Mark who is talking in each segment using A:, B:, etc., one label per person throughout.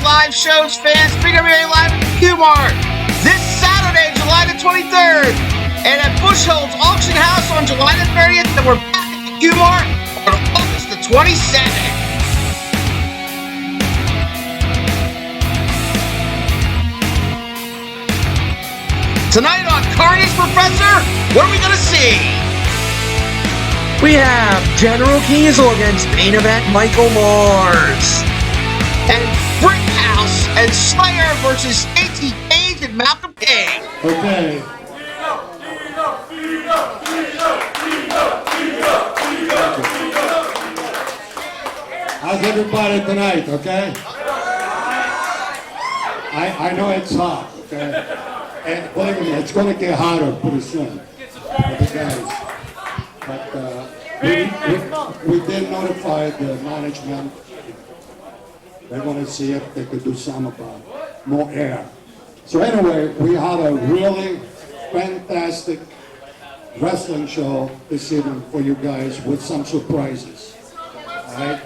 A: live shows, fans. WWWA Live at the Q-Mart this Saturday, July the 23rd, and at Bushholt's Auction House on July the 30th, and we're back at the Q-Mart on August the 27th. Tonight on Carnage, Professor, what are we going to see?
B: We have General Kiesel against main event Michael Mars.
A: And Brickhouse and Slayer versus Cage and Malcolm King.
C: Okay. How's everybody tonight, okay? I know it's hot, okay? And believe me, it's going to get hotter pretty soon for the guys. But we did notify the management. They want to see if they could do some about more air. So anyway, we had a really fantastic wrestling show this evening for you guys with some surprises. All right?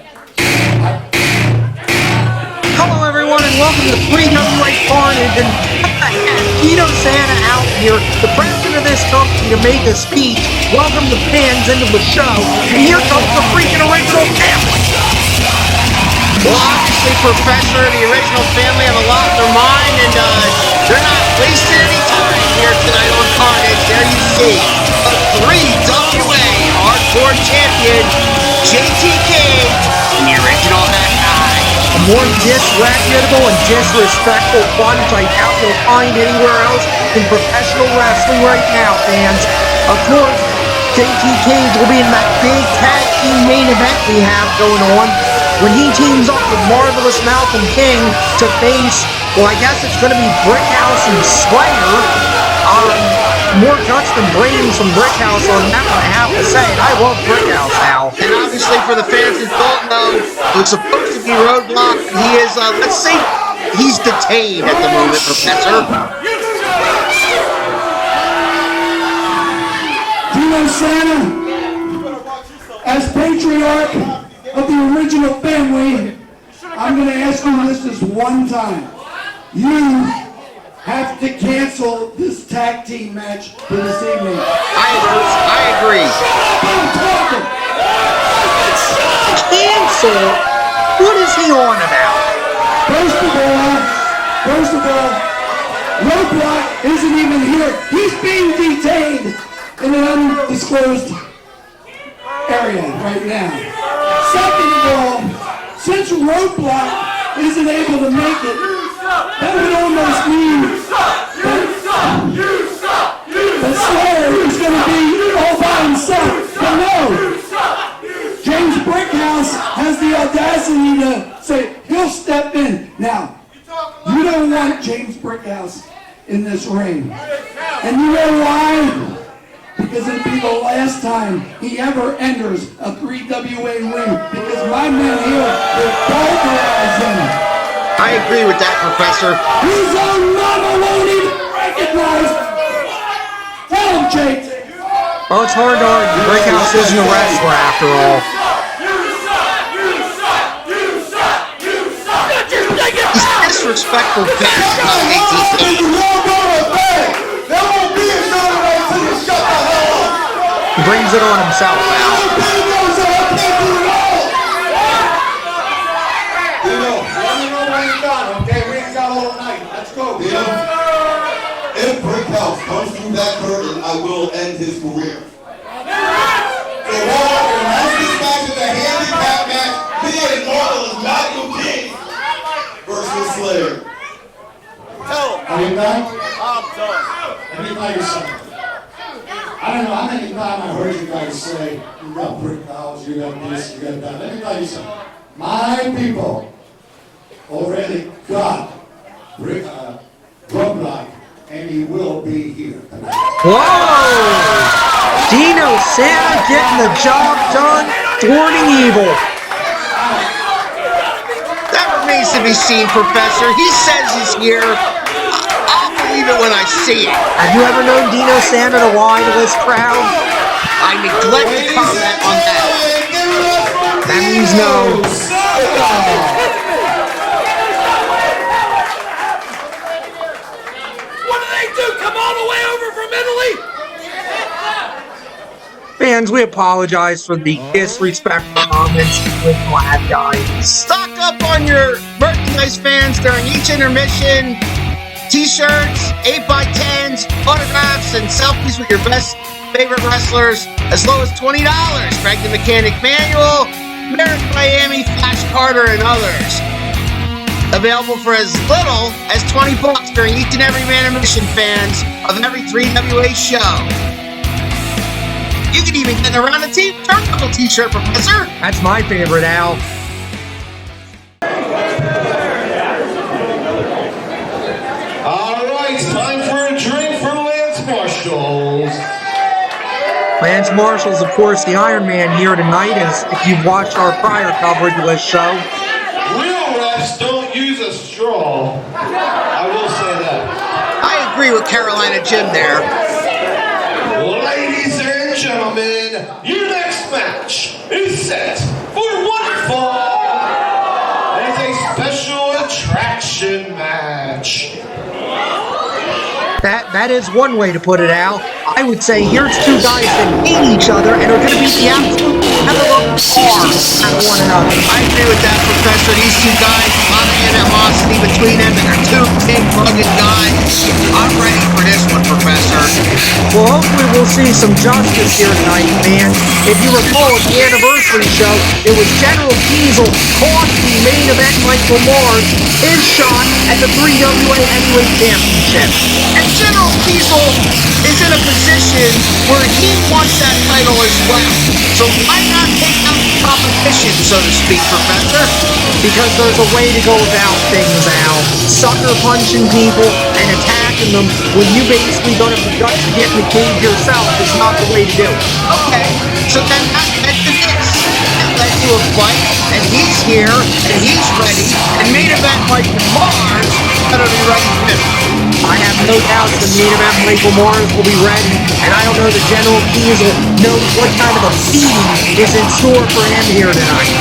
B: Hello everyone and welcome to WWWA Carnage, and I have Tito Santa out here, the president of this company, to make a speech. Welcome the fans into the show, and here comes the freaking original family.
A: Well, obviously, Professor and the original family have a lot in their mind, and they're not wasting any time here tonight on Carnage. There you see a 3WA Hardcore Champion, JT Cage, and the original Hat Guy.
B: A more disreputable and disrespectful bunch I doubt you'll find anywhere else in professional wrestling right now, fans. Of course, JT Cage will be in that big tag team main event we have going on, when he teams up with Marvelous Malcolm King to face, well, I guess it's going to be Brickhouse and Slayer. More guts than brains from Brickhouse on that one, I have to say. I love Brickhouse, Al.
A: And obviously, for the fans that don't know, it's supposed to be Roadblock. He is, let's say, he's detained at the moment, Professor.
C: Tito Santa, as patriarch of the original family, I'm going to ask you this one time. You have to cancel this tag team match for this evening.
A: I agree.
B: Cancel? What is he on about?
C: First of all, Roadblock isn't even here. He's being detained in an undisclosed area right now. Second of all, since Roadblock isn't able to make it, that would almost mean that Slayer is going to be all by himself. But no, James Brickhouse has the audacity to say he'll step in. Now, you don't want James Brickhouse in this ring. And you know why? Because it'll be the last time he ever enters a 3WA ring. Because my men here will pulverize him.
A: I agree with that, Professor.
C: He's on mama won't even recognize. Tell him, Jake.
B: Well, it's hard to argue. Brickhouse isn't a wrestler after all.
A: He's disrespectful bastard about ATP.
B: He brings it on himself now.
D: If Brickhouse comes through that curtain, I will end his career. So while this match is a handicap match, me and Marvelous Malcolm King versus Slayer.
C: Are you done? I'm done. Let me tell you something. I don't know how many times I heard you guys say, you got Brickhouse, you got this, you got that. Let me tell you something. My people already got Roadblock, and he will be here tonight.
B: Whoa! Dino Santa getting the job done, thwarting evil.
A: That remains to be seen, Professor. He says he's here. I'll believe it when I see it.
B: Have you ever known Dino Santa to lie to this crowd?
A: I neglect to comment on that.
B: That means no.
E: all the way over from Italy.
B: Fans, we apologize for the disrespectful comments. We're glad, guys.
A: Stock up on your merchandise, fans, during each intermission. T-shirts, 8x10s, autographs, and selfies with your best favorite wrestlers as low as $20. Greg the Mechanic Manual, Merrick Miami, Flash Carter, and others. Available for as little as $20 during each and every intermission, fans, of every 3WA show. You can even get around a turnbuckle T-shirt, Professor.
B: That's my favorite, Al.
D: All right, it's time for a drink for Lance Marshall.
B: Lance Marshall's, of course, the Iron Man here tonight, as if you've watched our prior coverage of this show.
D: Real refs don't use a straw. I will say that.
A: I agree with Carolina Jim there.
D: Ladies and gentlemen, your next match is set for one fall. It's a special attraction match.
B: That is one way to put it, Al. I would say here's two guys that hate each other and are going to beat the absolute hell of a car out of one another.
A: I agree with that, Professor. These two guys, a lot of animosity between them, and they're two big, rugged guys. I'm ready for this one, Professor.
B: Well, hopefully we'll see some justice here tonight, man. If you recall at the anniversary show, it was General Kiesel cost the main event Michael Mars his shot at the 3WA Heavyweight Championship.
A: And General Kiesel is in a position where he wants that title as well. So why not take out the competition, so to speak, Professor?
B: Because there's a way to go about things, Al. Sucker punching people and attacking them when you basically don't have the guts to get in the cage yourself is not the way to do it.
A: Okay, so then that led to this. That led to a fight, and he's here, and he's ready, and main event Michael Mars better be ready too.
B: I have no doubt the main event Michael Mars will be ready, and I don't know that General Kiesel knows what kind of a beating is in store for him here tonight.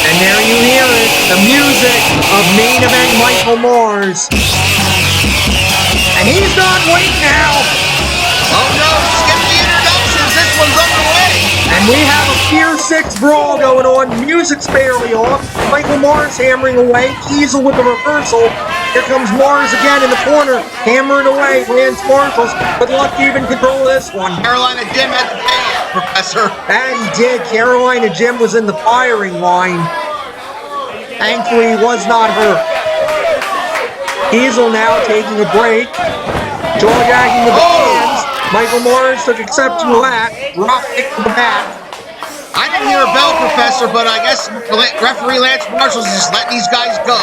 B: And there you hear it, the music of main event Michael Mars. And he's not waiting now.
A: Oh no, skip the introductions, this one's underway.
B: And we have a Pier 6 brawl going on, music's barely off. Michael Mars hammering away, Kiesel with the reversal. Here comes Mars again in the corner, hammering away. Lance Marshall's with luck to even control this one.
A: Carolina Jim had the pay, Professor.
B: And he did. Carolina Jim was in the firing line. Thankfully, he was not hurt. Kiesel now taking a break. Jaw-jacking the fans. Michael Mars took exception to that. Rock kick to the back.
A: I didn't hear a bell, Professor, but I guess referee Lance Marshall's just letting these guys go.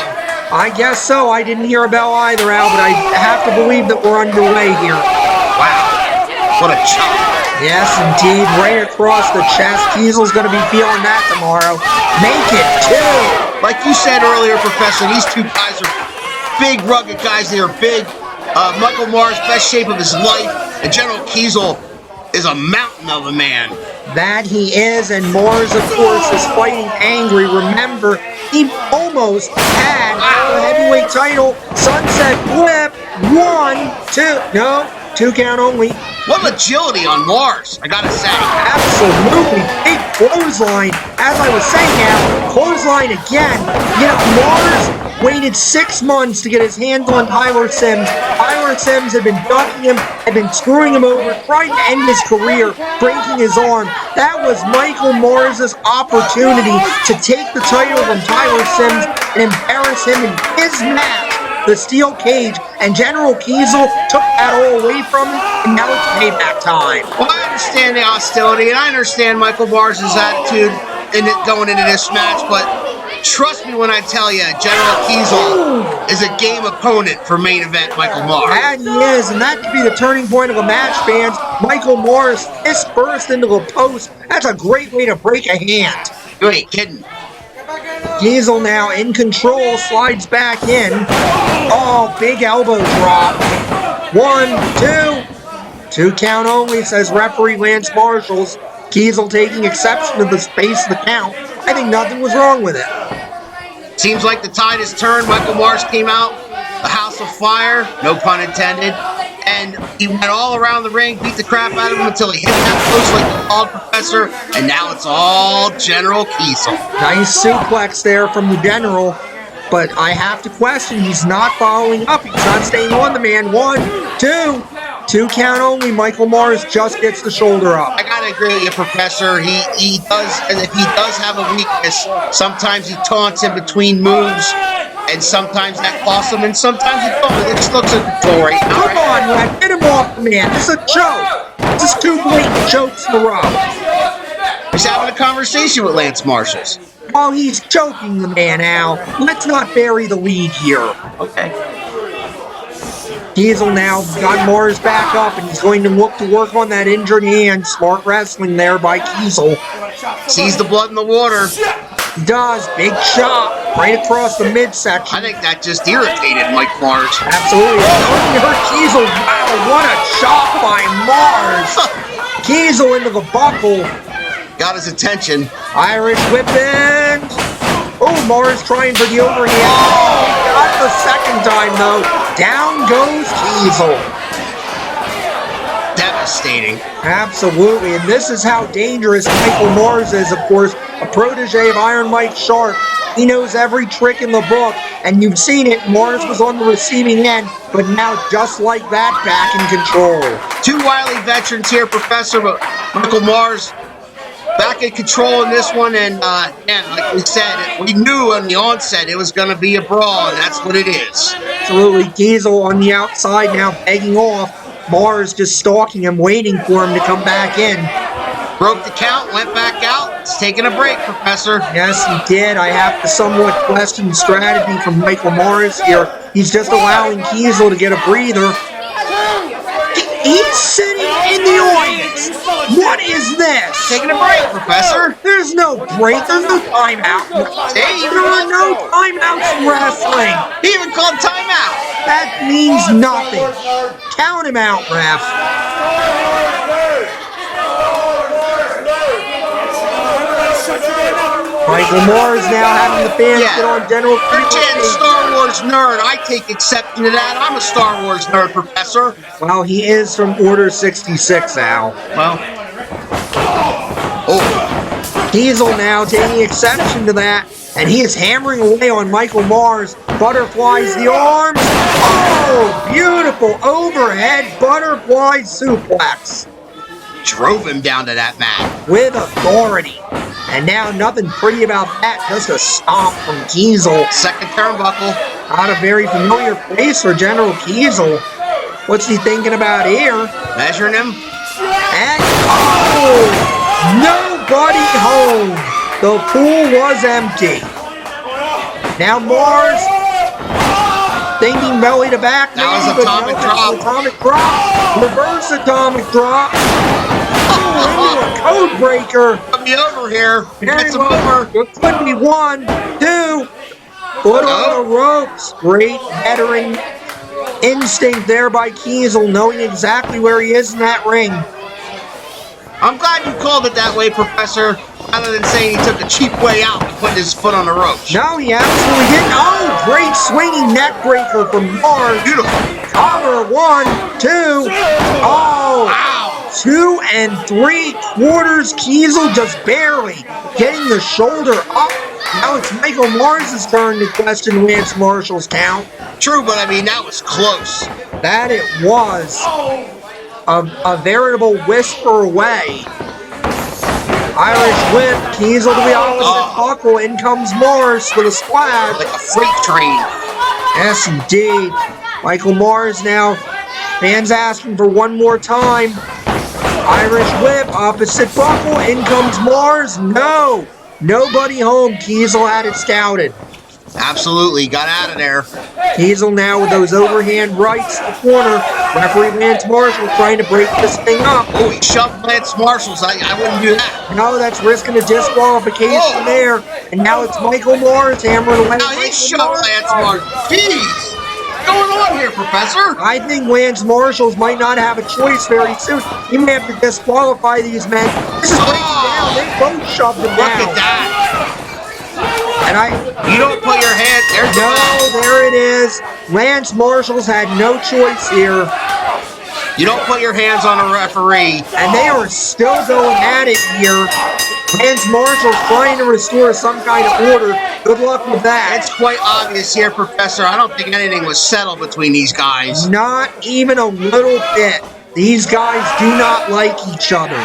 B: I guess so. I didn't hear a bell either, Al, but I have to believe that we're underway here.
A: Wow, what a chop.
B: Yes, indeed. Right across the chest. Kiesel's going to be feeling that tomorrow. Make it two.
A: Like you said earlier, Professor, these two guys are big, rugged guys. They are big. Michael Mars, best shape of his life. And General Kiesel is a mountain of a man.
B: That he is, and Mars, of course, is fighting angry. Remember, he almost had the heavyweight title. Sunset Flip. 1, 2. No, 2 count only.
A: What agility on Mars, I gotta say.
B: Absolutely. Big clothesline. As I was saying now, clothesline again. Yet Mars waited 6 months to get his hands on Tyler Sims. Tyler Sims had been ducking him, had been screwing him over, trying to end his career, breaking his arm. That was Michael Mars' opportunity to take the title from Tyler Sims and embarrass him in his match, the steel cage, and General Kiesel took that all away from him, and now it's payback time.
A: Well, I understand the hostility, and I understand Michael Mars' attitude in it going into this match, but trust me when I tell you, General Kiesel is a game opponent for main event Michael Mars.
B: And he is, and that could be the turning point of a match, fans. Michael Mars fist burst into the post. That's a great way to break a hand.
A: You ain't kidding.
B: Kiesel now in control, slides back in. Oh, big elbow drop. 1, 2. 2 count only, says referee Lance Marshall. Kiesel taking exception to the space of the count. I think nothing was wrong with it.
A: Seems like the tide has turned. Michael Mars came out, a house of fire, no pun intended, and he went all around the ring, beat the crap out of him until he hit that post like the old professor, and now it's all General Kiesel.
B: Nice suplex there from the General, but I have to question, he's not following up. He's not staying on the man. 1, 2. 2 count only. Michael Mars just gets the shoulder up.
A: I gotta agree with you, Professor. He does, and if he does have a weakness, sometimes he taunts in between moves, and sometimes that costs him, and sometimes he don't. It just looks like a right now.
B: Come on, Red. Get him off the man. This is a joke. This is 2 blatant jokes in a row.
A: He's having a conversation with Lance Marshals.
B: Oh, he's choking the man, Al. Let's not bury the lead here.
A: Okay.
B: Kiesel now got Mars back up, and he's going to look to work on that injured hand. Smart wrestling there by Kiesel.
A: Sees the blood in the water.
B: He does. Big shot right across the midsection.
A: I think that just irritated Mike Mars.
B: Absolutely. It hurt Kiesel. Wow, what a shot by Mars. Kiesel into the buckle.
A: Got his attention.
B: Irish whip in. Oh, Mars trying for the overhand. Oh, not the second time, though. Down goes Kiesel.
A: Devastating.
B: Absolutely, and this is how dangerous Michael Mars is, of course, a protege of Iron Mike Sharp. He knows every trick in the book, and you've seen it. Mars was on the receiving end, but now just like that, back in control.
A: 2 wily veterans here, Professor, but Michael Mars back in control in this one, and like we said, we knew on the onset it was going to be a brawl, and that's what it is.
B: Absolutely, Kiesel on the outside now begging off. Mars just stalking him, waiting for him to come back in.
A: Broke the count, went back out. It's taking a break, Professor.
B: Yes, he did. I have to somewhat question the strategy from Michael Mars here. He's just allowing Kiesel to get a breather. He's sitting in the audience. What is this?
A: Taking a break, Professor.
B: There's no break. There's no timeout.
A: Hey,
B: there are no timeouts in wrestling.
A: He even called timeout.
B: That means nothing. Count him out, ref. Michael Mars now having the fans get on General
A: You're chanting Star Wars nerd. I take exception to that. I'm a Star Wars nerd, Professor.
B: Well, he is from Order 66, Al.
A: Well. Oh.
B: Kiesel now taking exception to that, and he is hammering away on Michael Mars. Butterflies the arms. Oh, beautiful overhead butterfly suplex.
A: Drove him down to that mat.
B: With authority. And now nothing pretty about that, just a stomp from Kiesel.
A: Second turnbuckle.
B: Not a very familiar place for General Kiesel. What's he thinking about here?
A: Measuring him.
B: And oh! Nobody home. The pool was empty. Now Mars thinking belly to back.
A: That was atomic drop.
B: Atomic drop. Reverse atomic drop. Oh, into a code breaker.
A: Put me over here. Gets him over.
B: It could be 1, 2. Foot on the ropes. Great veteran instinct there by Kiesel, knowing exactly where he is in that ring.
A: I'm glad you called it that way, Professor, rather than saying he took a cheap way out and put his foot on the ropes.
B: No, he absolutely didn't. Oh, great swinging neck breaker from Mars.
A: Beautiful.
B: Cover 1, 2. Oh,
A: wow.
B: 2 3/4. Kiesel just barely getting the shoulder up. Now it's Michael Mars' turn to question Lance Marshall's count.
A: True, but I mean, that was close.
B: That it was. A veritable whisper away. Irish whip, Kiesel to the opposite buckle. In comes Mars with a splash.
A: Like a freight train.
B: Yes, indeed. Michael Mars now. Fans asking for one more time. Irish whip, opposite buckle. In comes Mars. No. Nobody home. Kiesel had it scouted.
A: Absolutely. Got out of there.
B: Kiesel now with those overhand rights in the corner. Referee Lance Marshall trying to break this thing up.
A: Oh, he shoved Lance Marshall's. I wouldn't do that.
B: No, that's risking a disqualification there. And now it's Michael Mars hammering away.
A: Now he shoved Lance Marshall. Jeez. going on here, Professor?
B: I think Lance Marshals might not have a choice very soon. He may have to disqualify these men. This is breaking down. They both shoved him
A: Look
B: down.
A: at that.
B: And
A: You don't put your hand... There's the
B: no, there it is. Lance Marshals had no choice here.
A: You don't put your hands on a referee.
B: And they are still going at it here. Lance Marshall's trying to restore some kind of order. Good luck with that.
A: It's quite obvious here, Professor. I don't think anything was settled between these guys.
B: Not even a little bit. These guys do not like each other.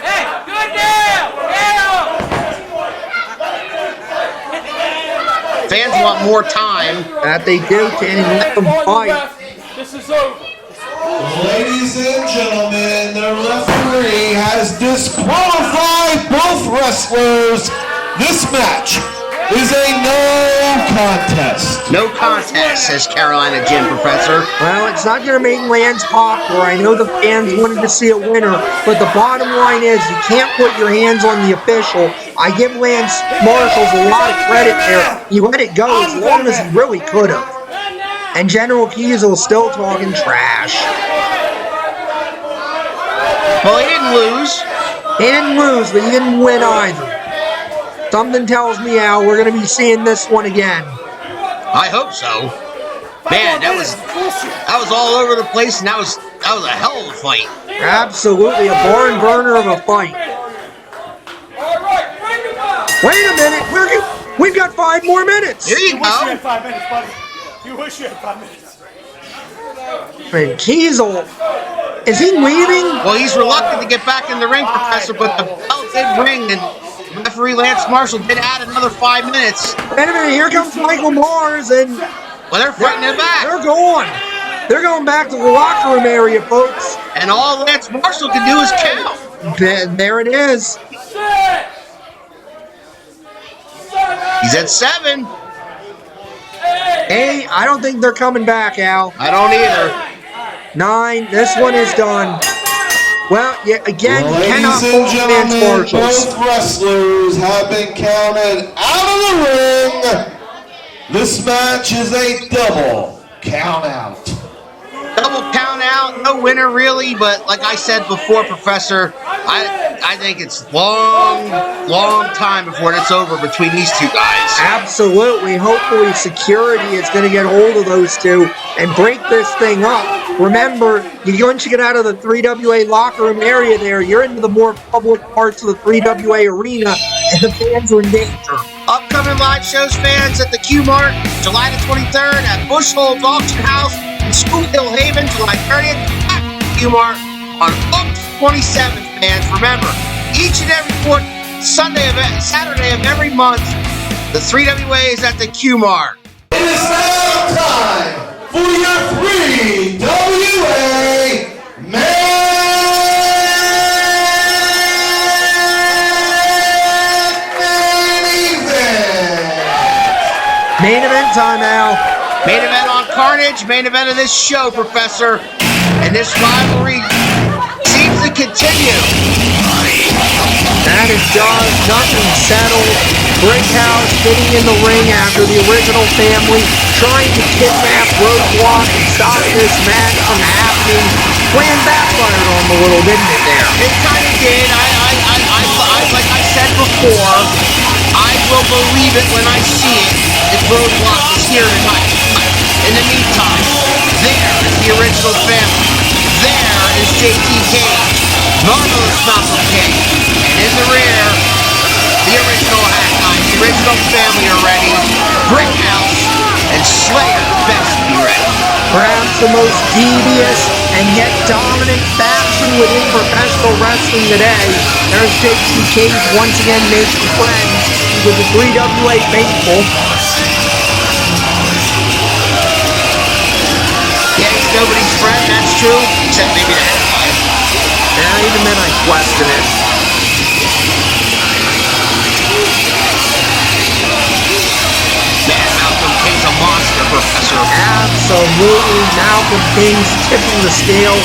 E: Hey, good deal!
A: Fans want more time.
B: That they do, Kenny. Let them fight.
E: This is over.
D: Ladies and gentlemen, the referee has disqualified both wrestlers. This match is a no contest.
A: No contest, says Carolina Jim, Professor.
B: Well, it's not going to make Lance popular. I know the fans wanted to see a winner, but the bottom line is you can't put your hands on the official. I give Lance Marshals a lot of credit there. He let it go as long as he really could have. And General Kiesel is still talking trash.
A: Well, he didn't lose.
B: He didn't lose, but he didn't win either. Something tells me, Al, we're going to be seeing this one again.
A: I hope so. Man, that was all over the place, and that was a hell of a fight.
B: Absolutely, a barn burner of a fight. Wait a minute, we've got 5 more minutes.
A: Here you
E: You wish you
A: go.
E: had 5 minutes, buddy. You wish you had 5 minutes.
B: And Kiesel, is he leaving?
A: Well, he's reluctant to get back in the ring, Professor, but the bell did ring, and referee Lance Marshall did add another 5 minutes.
B: Wait a minute, here comes Michael Mars, and
A: Well, they're fighting it back.
B: they're going. They're going back to the locker room area, folks.
A: And all Lance Marshall can do is count.
B: There it is.
A: He's at 7.
B: 8, I don't think they're coming back, Al.
A: I don't either.
B: 9, this one is done. Well, again, you cannot
D: Ladies
B: fault
D: and
B: Lance
D: gentlemen,
B: Marshals.
D: both wrestlers have been counted out of the ring. This match is a double count out.
A: Double count out, no winner really, but like I said before, Professor, I think it's long time before it's over between these two guys.
B: Absolutely. Hopefully security is going to get hold of those two and break this thing up. Remember, once you get out of the 3WA locker room area there, you're into the more public parts of the 3WA arena, and the fans are in danger.
A: Upcoming live shows, fans, at the Q-Mart, July the 23rd at Bushholz Auction House in School Hill Haven, July 30th at Q-Mart on August 27th, fans. Remember, each and every Saturday of every month, the 3WA is at the Q-Mart.
D: It is now time for your 3WA main event.
B: Main event time, Al.
A: Main event on Carnage, main event of this show, Professor. And this rivalry seems to continue.
B: That is done. Nothing settled. Brickhouse getting in the ring after the original family, trying to kidnap Roadblock and stop this match from happening. Plan backfired on them a little, didn't it there?
A: It kind of did. Like I said before, I will believe it when I see it if Roadblock is here tonight. In the meantime, there is the original family. There is JT Cage, Marvelous Malcolm K. And in the rear, the original Hat Guys, the original family are ready. Brickhouse and Slayer best to be ready.
B: Perhaps the most devious and yet dominant faction within professional wrestling today. There's JT Cage once again making friends with the 3WA faithful.
A: Yeah, he's nobody's friend, that's true, except maybe the Hat Guy.
B: Yeah, even then I question it.
A: Man, Malcolm K's a monster, Professor.
B: Absolutely, Malcolm King's tipping the scale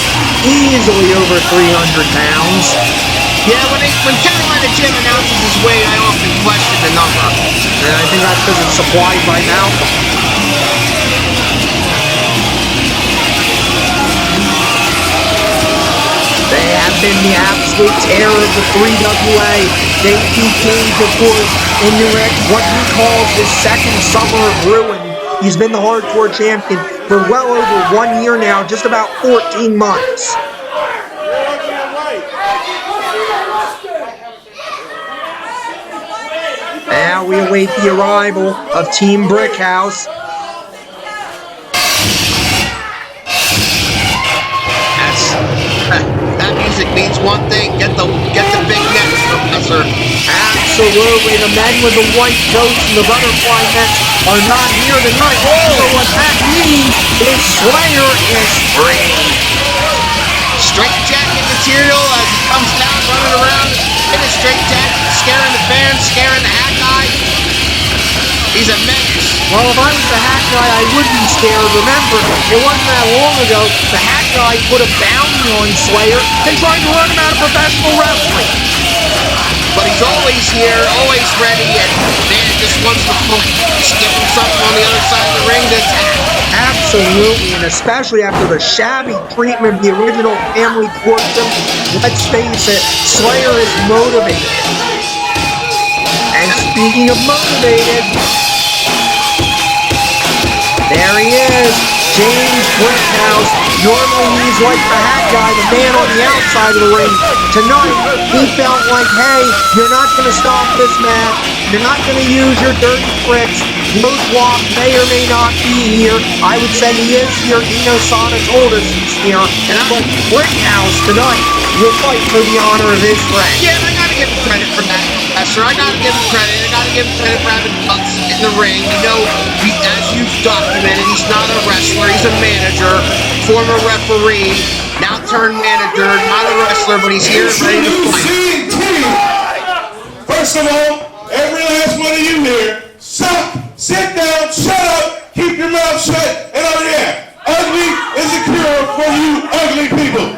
B: easily over 300 pounds.
A: Yeah, when Carolina Jim announces his weight, I often question the number.
B: And I think that's because it's supplied by Malcolm. They have been the absolute terror of the 3WA. JT Cage, of course, in what he calls his second summer of ruin. He's been the hardcore champion for well over 1 year now, just about 14 months. Now we await the arrival of Team Brickhouse.
A: That music means one thing: get the big nets, Professor.
B: Absolutely, the men with the white coats and the butterfly nets are not here tonight. So what that means is Slayer is free.
A: Straight jacket material as he comes down, running around in a straight jacket, scaring the fans, scaring the hat guy. He's a menace.
B: Well, if I was the hat guy, I would be scared. Remember, it wasn't that long ago, the hat guy put a bounty on Slayer and tried to run him out of professional wrestling.
A: But he's always here, always ready, and man just wants to skip him something on the other side of the ring to attack.
B: Absolutely, and especially after the shabby treatment the original family courts him, let's face it, Slayer is motivated. And speaking of motivated, there he is, James Brickhouse. Normally he's like the hat guy, the man on the outside of the ring. Tonight, he felt like, hey, you're not going to stop this match. You're not going to use your dirty tricks. Roadblock may or may not be here. I would say he is here. Dino Sana told us he's here. But Brickhouse tonight will fight for the honor of his friend.
A: Yeah, I gotta give him credit for that, Professor. I gotta give him credit. I gotta give him credit for having guts in the ring. You know, as you've documented, he's not a wrestler. He's a manager, former referee, now turned manager. Not a wrestler, but he's here ready to fight.
D: First of all, every last one of you here, stop, sit down, shut up, keep your mouth shut, and oh yeah, ugly is a cure for you ugly people.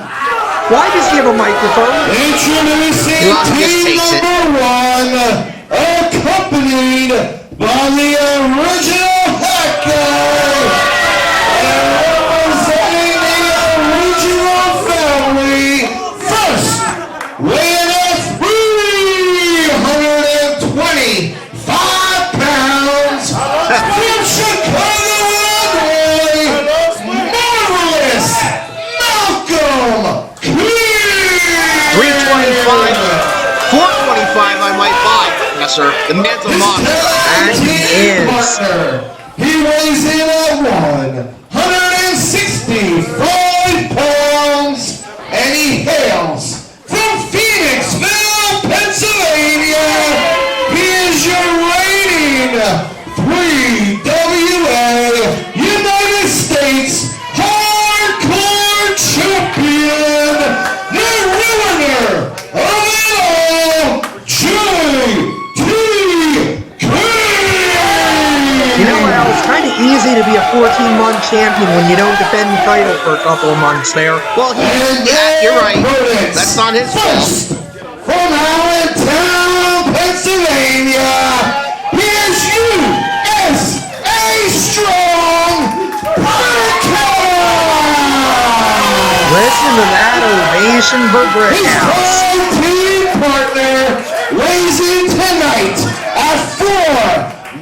B: Why does he have a microphone?
D: Introducing team number one, accompanied by the original hat guy, and representing the original family. First, weighing at 325 pounds, from Chicago, Illinois, marvelous Malcolm.
A: 325, 425 I might buy, Professor. The man's a monster.
B: And he is.
D: He weighs in at 165 pounds, and he hails from Phoenixville, Pennsylvania. He is your reigning 3WA United States Hardcore Champion, the winner of it all, JT Cage.
B: You know what, Al? It's kind of easy to be a 14-month champion when you don't defend the title for a couple of months there.
A: Well, yeah, you're right. That's not his fault.
D: From Allentown, Pennsylvania, here's USA Strong Brickhouse.
B: Listen to that ovation for
D: His
B: Brickhouse.
D: whole team partner weighs in tonight at 4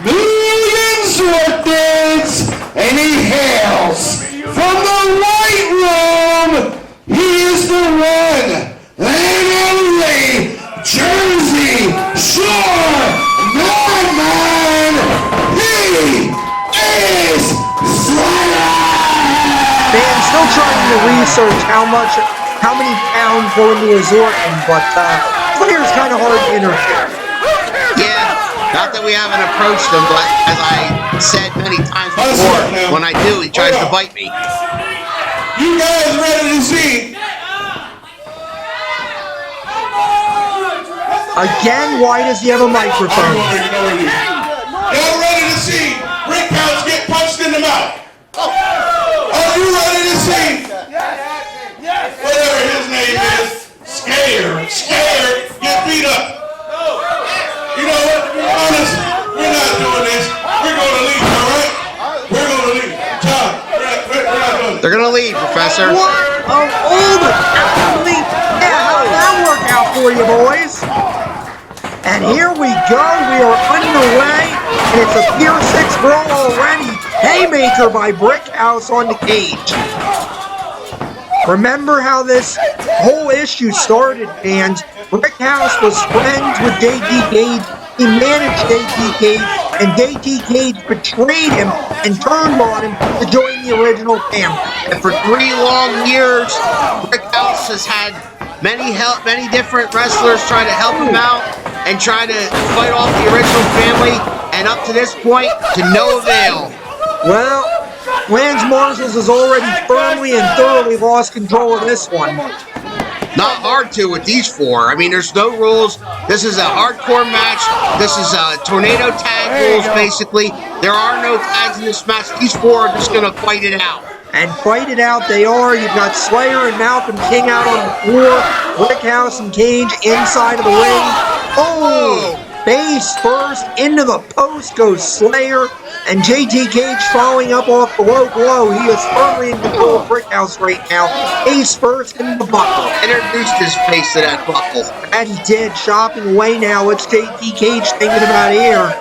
D: million records, and he hails from the White Room. He is the one and only Jersey Shore Madman. He is Slayer.
B: Man, still trying to research how many pounds go into his organ, but Slayer's kind of hard to interview.
A: Yeah, not that we haven't approached him, but as I said many times before, when I do, he tries to bite me.
D: You guys ready to see?
B: Again, why does he have a microphone?
D: Y'all ready to see Brickhouse get punched in the mouth? Are you ready to see? Whatever his name is, Scared beat up. You know what? To be honest, we're not doing this. We're going to leave, all right? We're going to leave. John, we're not doing it.
A: They're gonna leave, Professor.
B: What? Yeah, how'd that work out for you, boys? And here we go. We are underway, and it's a Pier 6 brawl already. Haymaker by Brickhouse on the cage. Remember how this whole issue started, fans. Brickhouse was friends with JT Cage. He managed JT Cage, and JT Cage betrayed him and turned on him to join the original family.
A: And for 3 long years, Brickhouse has had many different wrestlers try to help him out and try to fight off the original family, and up to this point, to no avail.
B: Well, Lance Marshals has already firmly and thoroughly lost control of this one.
A: Not hard to with these 4. I mean, there's no rules. This is a hardcore match. This is a tornado tag rules, basically. There are no tags in this match. These 4 are just going to fight it out.
B: And fight it out they are. You've got Slayer and Malcolm King out on the floor. Brickhouse and Cage inside of the ring. Oh! Face first, into the post goes Slayer, and JT Cage following up off the low blow. He is firmly in control of Brickhouse right now. Face first into the buckle.
A: Introduced his face to that buckle.
B: And he did, chopping away now. What's JT Cage thinking about here?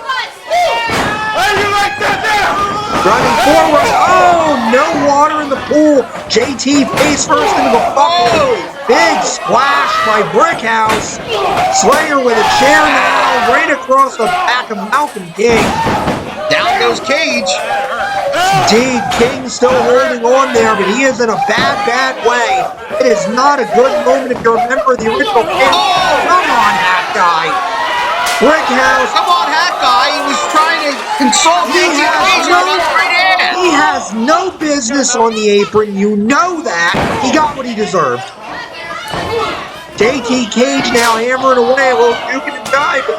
E: How you like that now?
B: Running forward. Oh, no water in the pool. JT face first into the buckle. Big splash by Brickhouse. Slayer with a chair now, right across the back of Malcolm King.
A: Down goes Cage.
B: Indeed, King still holding on there, but he is in a bad way. It is not a good moment if you remember the original King. Come on, that guy. Brickhouse.
A: Come on, hat guy. He was trying to consult JT Cage on his right hand.
B: He has no business on the apron. You know that. He got what he deserved. JT Cage now hammering away, a little juking and diving.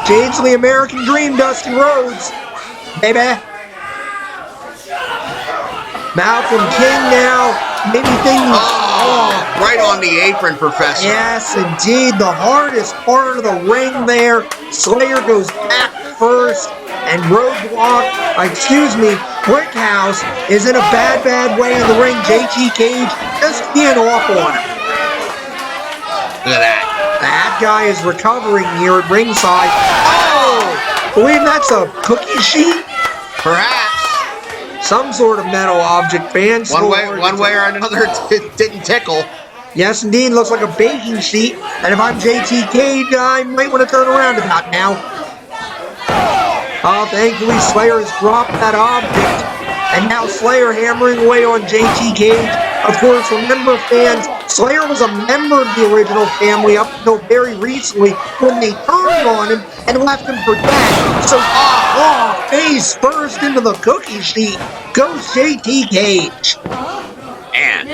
B: James the American Dream, Dusty Rhodes. Baby. Malcolm King now, maybe thinking.
A: Right on the apron, Professor.
B: Yes, indeed. The hardest part of the ring there. Slayer goes back first, and Roadblock, Brickhouse is in a bad way in the ring. JT Cage just being off on him.
A: Look at that.
B: That guy is recovering here at ringside. Oh! Believe that's a cookie sheet?
A: Perhaps.
B: Some sort of metal object, fans.
A: One way or another, it didn't tickle.
B: Yes, indeed. Looks like a baking sheet. And if I'm JT Cage, I might want to turn around about now. Oh, thankfully, Slayer has dropped that object. And now Slayer hammering away on JT Cage. Of course, remember, fans, Slayer was a member of the original family up until very recently when they turned on him and left him for dead. So, face first into the cookie sheet goes JT Cage.
A: Man.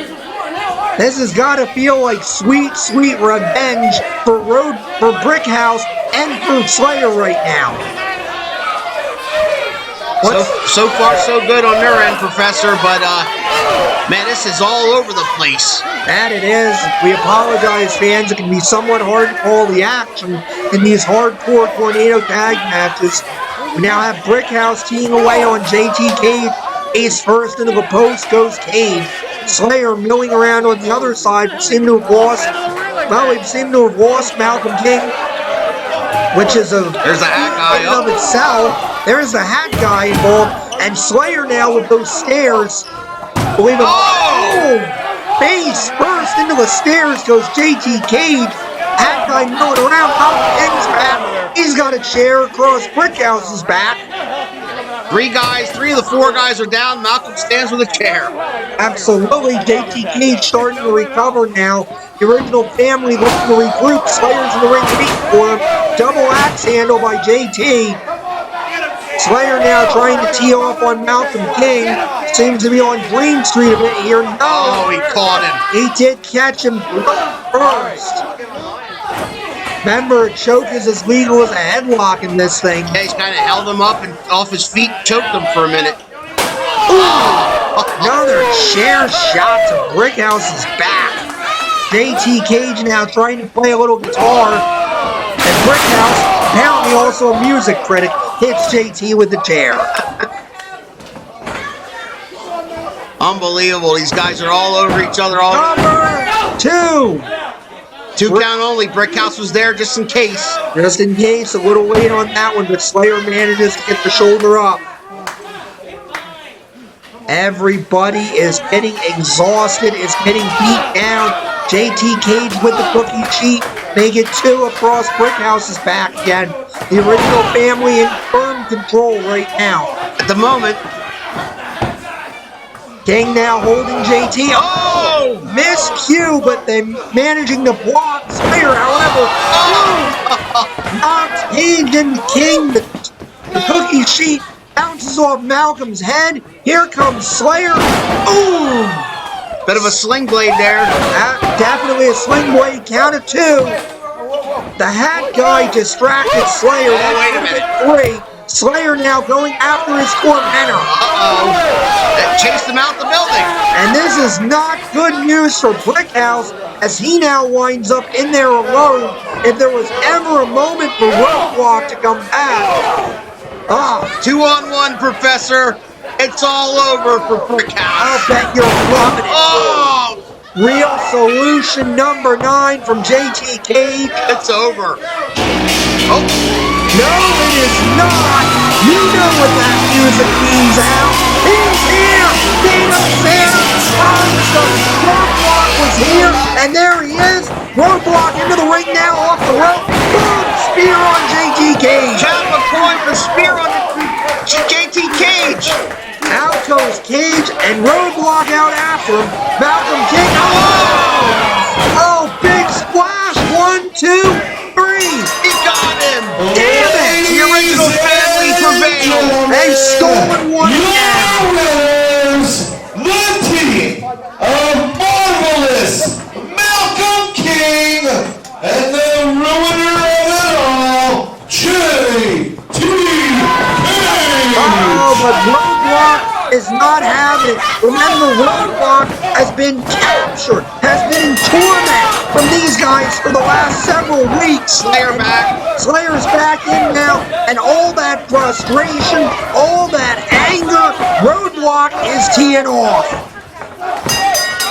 B: This has got to feel like sweet revenge for Brickhouse and for Slayer right now.
A: So far, so good on their end, Professor, but, man, this is all over the place.
B: That it is. We apologize, fans. It can be somewhat hard to call the action in these hardcore tornado tag matches. We now have Brickhouse teeing away on JT Cage. Ace first into the post goes Cage. Slayer milling around on the other side, but seemed to have lost. Well, we seem to have lost Malcolm King, which is
A: there's the hat guy
B: of itself. There's the hat guy involved, and Slayer now with those stairs. Believe it. Oh! Face first into the stairs goes JT Cage. Hat guy milling around. Malcolm King's back. He's got a chair across Brickhouse's back.
A: Three of the four guys are down. Malcolm stands with a chair.
B: Absolutely. JT Cage starting to recover now. The original family looking to regroup. Slayer's in the ring to beat for him. Double axe handle by JT. Slayer now trying to tee off on Malcolm King. Seems to be on Green Street a bit here. No.
A: Oh, he caught him.
B: He did catch him first. Remember, a choke is as legal as a headlock in this thing.
A: Yeah, he's kind of held him up and off his feet, choked him for a minute.
B: Another chair shot to Brickhouse's back. JT Cage now trying to play a little guitar. Brickhouse, apparently also a music critic, hits JT with the chair.
A: Unbelievable. These guys are all over each other.
B: Number 2.
A: 2 count only. Brickhouse was there just in case.
B: Just in case, a little late on that one, but Slayer manages to get the shoulder up. Everybody is getting exhausted, is getting beat down. JT Cage with the cookie sheet. They get 2 across Brickhouse's back again. The original family in firm control right now.
A: At the moment.
B: King now holding JT. Oh! Miscue, but they managing to block. Slayer, however, knocks Cage into King. The cookie sheet bounces off Malcolm's head. Here comes Slayer. Boom!
A: Bit of a sling blade there.
B: Definitely a sling blade. Count of 2. The hat guy distracted Slayer.
A: Oh, wait a minute.
B: 3. Slayer now going after his tormentor.
A: That chased him out the building.
B: And this is not good news for Brickhouse, as he now winds up in there alone. If there was ever a moment for Roadblock to come back.
A: 2-on-1, Professor. It's all over for Brickhouse.
B: I'll bet you're loving it.
A: Oh!
B: Real solution number 9 from JT Cage.
A: It's over. Oh.
B: No, it is not. You know what that music means, Al. He's here. Dino's here. Roadblock was here, and there he is. Roadblock into the ring now, off the rope. Boom! Spear on JT Cage.
A: Chad McCoy for spear on JT Cage.
B: Out goes Cage, and Roadblock out after him. Malcolm King. Oh, big splash. 1, 2, 3.
A: He got him.
B: Damn it.
A: The original family prevailed.
B: They've stolen one again.
D: The team of Marvelous Malcolm King and the ruiner of it all, JT King.
B: Oh, but Roadblock is not having it. Remember, Roadblock has been captured, has been in torment from these guys for the last several weeks.
A: Slayer back.
B: Slayer's back in now, and all that frustration, all that anger, Roadblock is teeing off.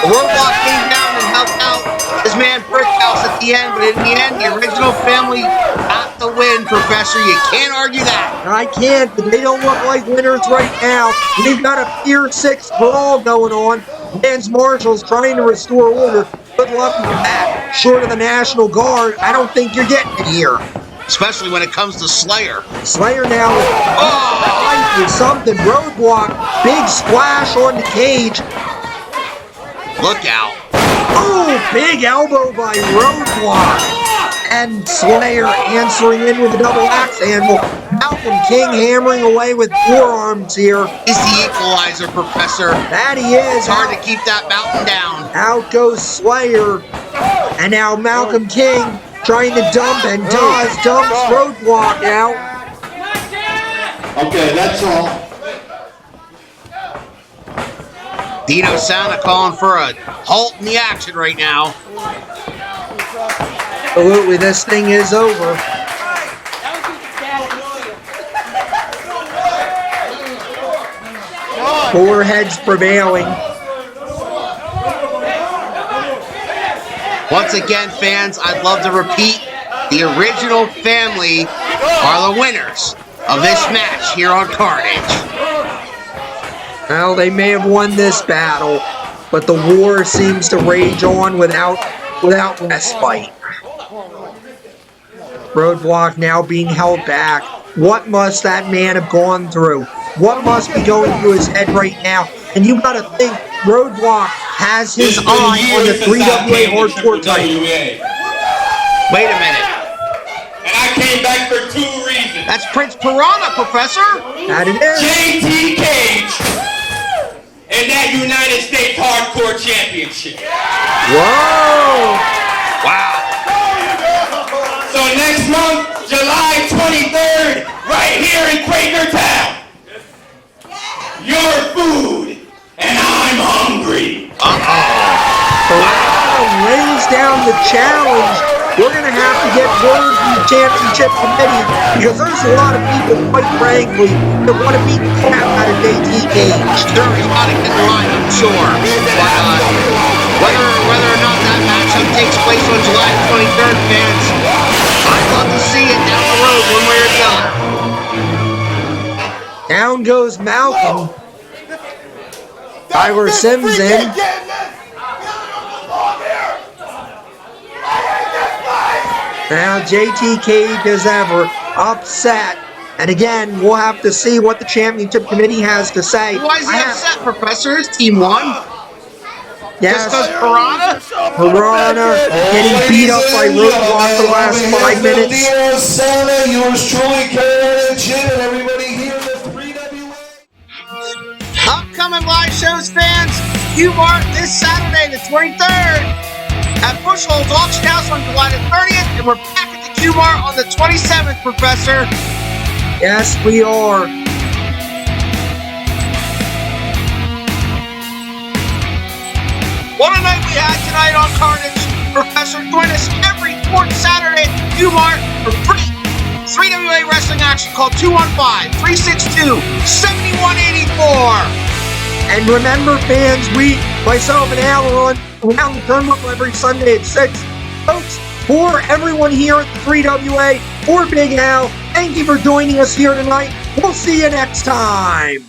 A: Roadblock came down and helped out his man Brickhouse at the end, but in the end, the original family got the win, Professor. You can't argue that.
B: I can't, but they don't look like winners right now. We've got a Pier 6 brawl going on. Vance Marshall's trying to restore order. Good luck with that. Short of the National Guard, I don't think you're getting it here.
A: Especially when it comes to Slayer.
B: Slayer now with something. Roadblock, big splash on the Cage.
A: Look out.
B: Oh, big elbow by Roadblock. And Slayer answering in with a double axe handle. Malcolm King hammering away with forearms here.
A: He's the equalizer, Professor.
B: That he is.
A: It's hard to keep that mountain down.
B: Out goes Slayer. And now Malcolm King trying to dump and dumps Roadblock out.
D: Okay, that's all.
A: Dino Santa calling for a halt in the action right now.
B: Absolutely, this thing is over. Four heads prevailing.
A: Once again, fans, I'd love to repeat, the original family are the winners of this match here on Carnage.
B: Well, they may have won this battle, but the war seems to rage on without respite. Roadblock now being held back. What must that man have gone through? What must be going through his head right now? And you gotta think, Roadblock has his eye on the WWWA Hardcore title.
A: Wait a minute.
E: And I came back for 2 reasons.
A: That's Prince Piranha, Professor.
B: That it is.
E: JT Cage and that United States Hardcore Championship.
B: Whoa!
A: Wow.
E: So next month, July 23rd, right here in Quakertown, your food, and I'm hungry.
B: Wow, lays down the challenge. We're gonna have to get word from the championship committee because there's a lot of people, quite frankly, that want to beat the crap out of JT Cage.
A: Sure, he's got to get in line, I'm sure. But whether or not that matchup takes place on July 23rd, fans, I'd love to see it down the road one way or the other.
B: Down goes Malcolm. Tyler Sims in. Now JT Cage is ever upset. And again, we'll have to see what the championship committee has to say.
A: Why is he upset, Professor? His team won.
B: Yes.
A: Just because
B: Piranha getting beat up by Roadblock for the last 5 minutes.
D: Yours truly, Carnage, and everybody here in the 3WA.
A: Upcoming live shows, fans. Q-Mart this Saturday, the 23rd, at Bushhold's Auction House on July the 30th, and we're back at the Q-Mart on the 27th, Professor.
B: Yes, we are.
A: What a night we had tonight on Carnage. Professor, join us every fourth Saturday at the Q-Mart for free 3WA wrestling action. Call 215-362-7184.
B: And remember, fans, myself and Al are on Around the Turnbuckle every Sunday at 6. Folks, for everyone here at the 3WA, for Big Al, thank you for joining us here tonight. We'll see you next time.